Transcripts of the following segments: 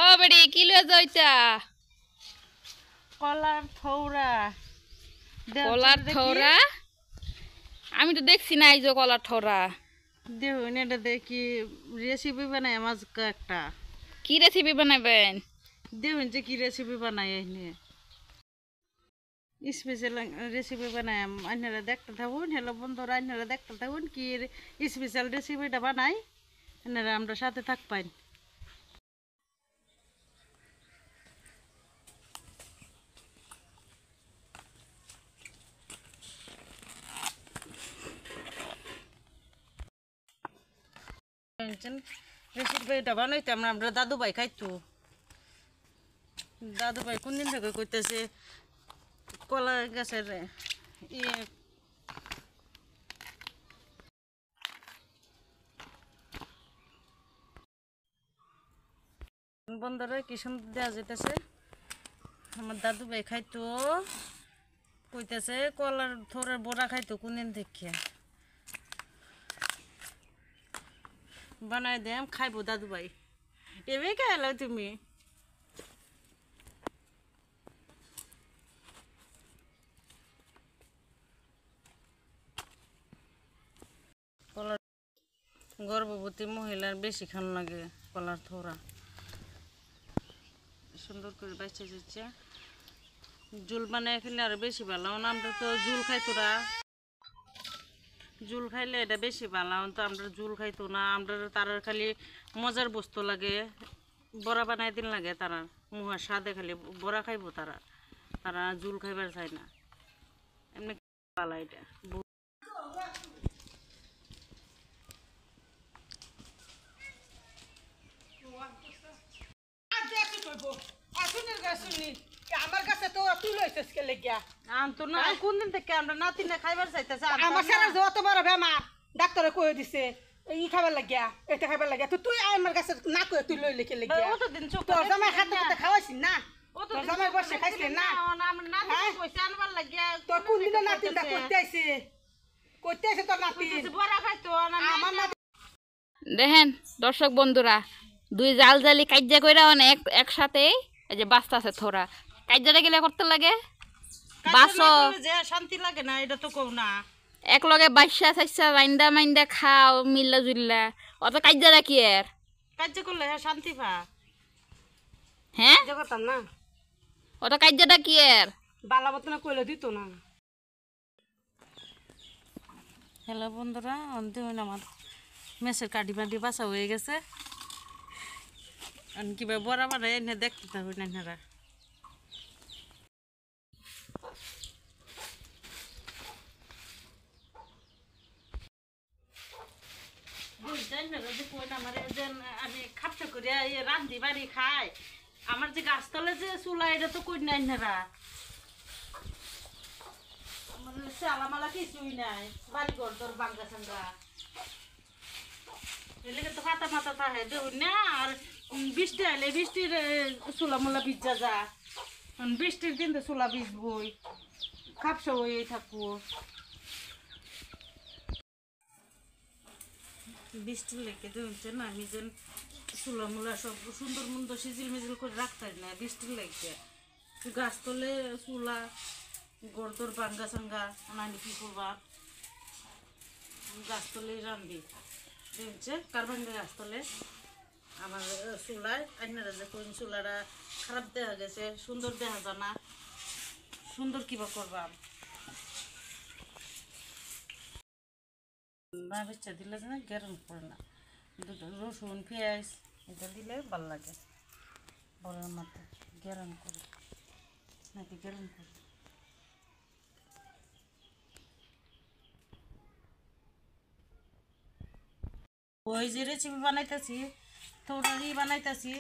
ও বেড়ি কি লয়ে যাইতা? কলার থৌরা। কলার থোরা? আমি তো দেখছি না এই যে কলার থোরা। দেখুন এটা দেখি রেসিপি বানাই মাছ একটা। কি রেসিপি বানাবেন? দেখুন যে কি রেসিপি বানাই এনে স্পেশাল রেসিপি বানাই আপনারা দেখতে থাকুন। হ্যালো বন্ধুরা, আপনারা দেখতে থাকুন কি স্পেশাল রেসিপিটা বানাই, আপনারা আমরা সাথে থাকবেন। রেসিপিটা বানাইতাম আমরা দাদু ভাই খাইতো। দাদু ভাই কোন দিন থেকে কইতেছে কলা গাছের বন্ধুরা কি সুন্দর দেওয়া যেতেছে। আমার দাদু ভাই খাইতো, কইতেছে কলার থোড়ের বড়া খাইতো কোন দিন থেকে। বানাই দেম খাইবো দাদু ভাই। এবে খাইলো তুমি? কলার গর্ভবতী মহিলার বেশি খান লাগে কলার থোড়া। সুন্দর করে বাচ্চা যাচ্ছে জুল বানায় খেলে আরো বেশি ভালো। আমরা তো জুল খাইতো না, জুল খাইলে এটা বেশি ভালো। তো আমরা জুল খাইতো না, আমরা তার খালি মজার বস্তু লাগে, বড়া বানাই দিন লাগে। তারা মুহার স্বাদে খালি বড়া খাইবো, তারা তারা জুল খাইবার চায় না। এমনি ভালো এটা। আমার কাছে তো তুই লইছিস কে লেগিয়া আনতো না কোন দিন থেকে আমরা নাতি না খাইবার চাইতেছে। আমার সারা যত বড় বেমার ডাক্তারে কই দিছে ই খাবার লাগিয়া এটা খাবার লাগিয়া তো তুই আমার কাছে না কই তুই লই লেকে লেগিয়া ও তো দিন চোখ তোর জামাই হাতে হাতে খাওয়াইছিস না? ও তো তোর জামাই বসে খাইছিস না? আমরা নাতি কইছে আনবার লাগিয়া তোর কোন দিনে নাতিনটা করতে আইছে তোর নাতি বড়া খাইতো না আমার নাতি। দেখেন দর্শক বন্ধুরা, দুই জাল জালি কাজ্যা কইরা অনেক একসাথে এই যে বাস্তা আছে থোরা। কাজ্যাটা গেলে করতে লাগে বাসো যে শান্তি লাগে না, এটা তো কও না। এক লগে বাইশা চাইছা রাইন্দা মাইন্দা খাও মিল্লা জুল্লা। অত কাজ্যাটা কি এর? কাজ করলে হ্যাঁ শান্তি পা। হ্যাঁ করতাম না অত কাজ্যাটা কি এর? বালা বতনা কইলে দিত না। হ্যালো বন্ধুরা, দেখুন আমার মেসের কাটি বাটি বাসা হয়ে গেছে। কিভাবে বড়া বানাই এনে দেখতে থাকুন আপনারা। আমি খাপটা করে রান্ধি বাড়ি খাই। আমার যে গাছতলে যে চুলা এটা তো কই নাই না, চালামালা কিছুই নাই। বাড়ি ঘর তোর বাঙ্গা সাঙ্গা এলাকা তো ফাতা ফাতা থাকে দেখুন না। আর বৃষ্টি আইলে বৃষ্টির চুলা মোলা ভিজা যা, বৃষ্টির দিন তো চুলা ভিজবই, খাপসা হয়ে থাকবো। বৃষ্টির লেগে দেখছেন না, আমি যেন চুলা মোলা সব সুন্দর মুন্দর সিজিল মিজিল করে রাখতে না বৃষ্টির লেগে। গাছ তলে চুলা গড়দর বাঙ্গা সাঙ্গা নানি কি করবা, গাছ তলে রান্ধি দেখছে কার ভাঙ্গা গাছ তলে। আমার চুলায় আপনারা যে কোন চুলাটা খারাপ দেখা গেছে, সুন্দর দেখা যায় না, সুন্দর কিবা করবা না বেচা দিলে না গরম করে না। রসুন পেঁয়াজ এটা দিলে ভালো লাগে, বড়ার মাথা গরম করে নাকি গরম করে। ওই যে রেসিপি বানাইতেছি, তরকারি বানাইতেছি,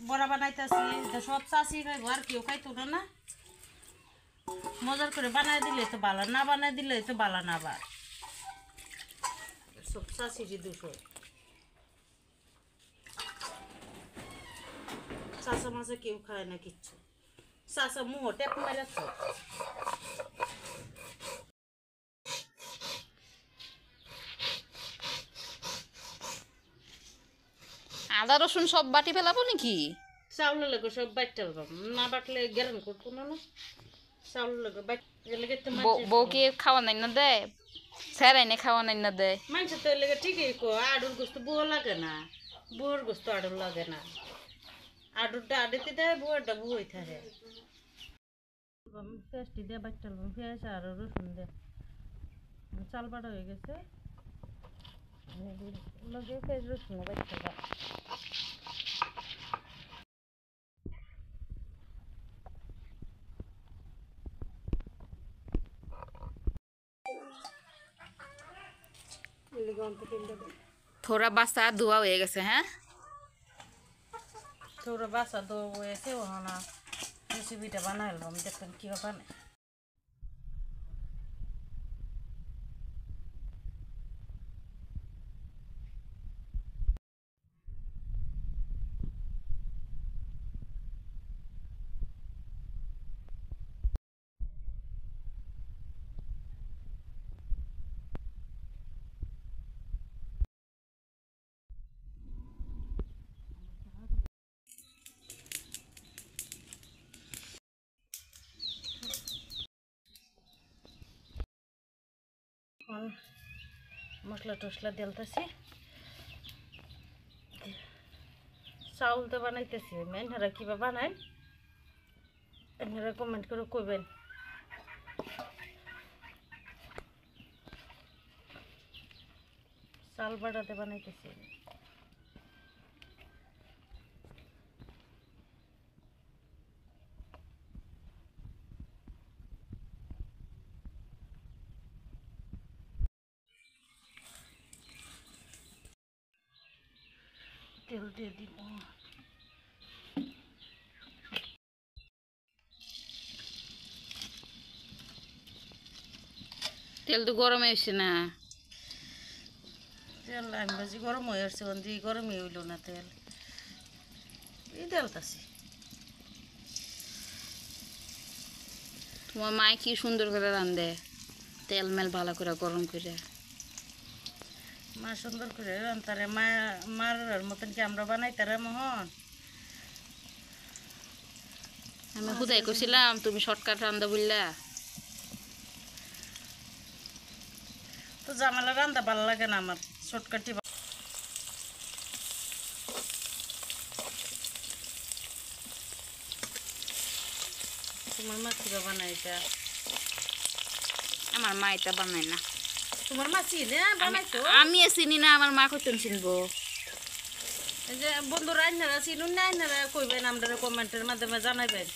বড়া বানাইতেছি, সব চাষি খাইবো আর কেউ খাইতো না। না মজার করে বানাই দিলে তো ভালো, না বানাই দিলে তো ভালো না। আবার সব চাষিরই দুশো চাষা মাছে কেউ খায় না কিচ্ছু। চাষা মুহ টেপ মারাচ্ছ। আদা রসুন সব বাটি ফেলাবো নাকি? চাউলের লাগে সব বাইটাল না বাটলে গ্যারান করতো না না চাউলের লাগে বাইট লেগে তো বউ কি খাওয়া নাই না দেয় স্যারাই না খাওয়া নাই না দেয় মানুষ তো লেগে ঠিকই কো আডুর গোস্ত বুয়ো লাগে না বুয়োর গোস্ত আডুর লাগে না আডুরটা আডেতে দেয় বুয়োরটা বুয়োই থাকে পেঁয়াজটি দিয়ে বাইটাল পেঁয়াজ আর রসুন দিয়ে চাল বাটা হয়ে গেছে লগে পেঁয়াজ রসুন বাইটাল থোড়া বাসা ধোয়া হয়ে গেছে হ্যাঁ তোরা বাসা তো হয়েছে ওখানে রেসিপিটা বানাইলাম দেখবেন কীভাবে বানাই মশলা টসলা দিলতেছি চাউল তো বানাইতেছি এনারা কিবা বানাই এনারা কমেন্ট করে কইবেন চাল বাটাতে বানাইতেছি তেল দিয়ে দিব তেল তো গরমে হয়েছে না তেল আমি বাজি গরম হয়ে আসছে দিয়ে গরমই হইল না তেল এই তেলতাছি তোমার মায় কি সুন্দর করে রান্ধে তেল মেল ভালো করে গরম করে মা সুন্দর করে তারে মার মতন কি আমরা বানাই তারা মোহন আমি খুদাই করছিলাম তুমি শর্টকাট রান্ধা বললা তো জামালা রান্দা ভালো লাগে না আমার শর্টকাটই তোমার মা কিবা বানাই এটা আমার মা এটা বানায় না তোমার মা চিনে বানাই তো আমি চিনি না আমার মা কইতেন চিনবো এই যে বন্ধুরা আইনারা চিনুন না আইনারা কইবেন আমরা কমেন্টের মাধ্যমে জানাইবেন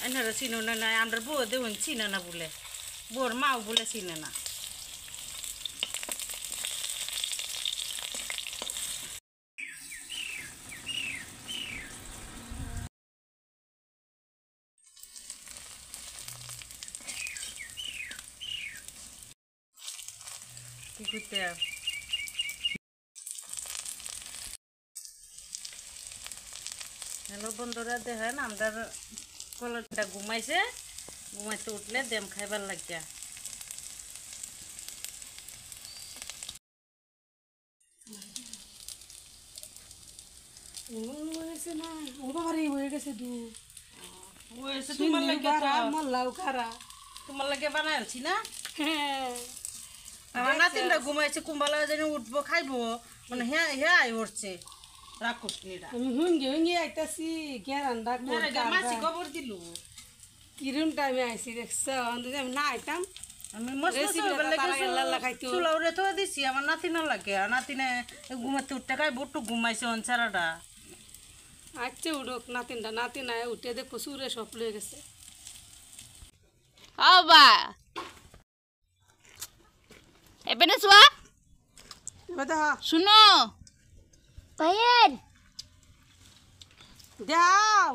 আইনারা চিনুন না না আমরা বউ দেখুন চিনে না বলে বউর মাও বলে চিনে না কি করতে হ্যালো বন্ধুরা দেখেন আমরা কলটা ঘুমাইছে ঘুমাইতে উঠলে দেম খাইবার লাগিয়া তোমার লাগে বানাই আনছি না আমার নাতিনটা ঘুমাইছে কুম্বালা যেন উঠবো খাইবো মানে হ্যাঁ হ্যাঁ উঠছে রাক্ষসটা আমি হুঙ্গি আইতাছি গেরান্ডা মাছি খবর দিল কিরম টাইমে আইছি দেখছ আমি না আইতাম আমি চুলাউরে তো দিছি আমার নাতিনা লাগে আর নাতিনে ঘুমাতে উঠতে খাইবো একটু ঘুমাইছে অনসারাটা আচ্ছা উঠুক নাতিনা উঠে দেখো সুরে সব লয়ে গেছে বা এবেনে চুয়া শুনো দেখাও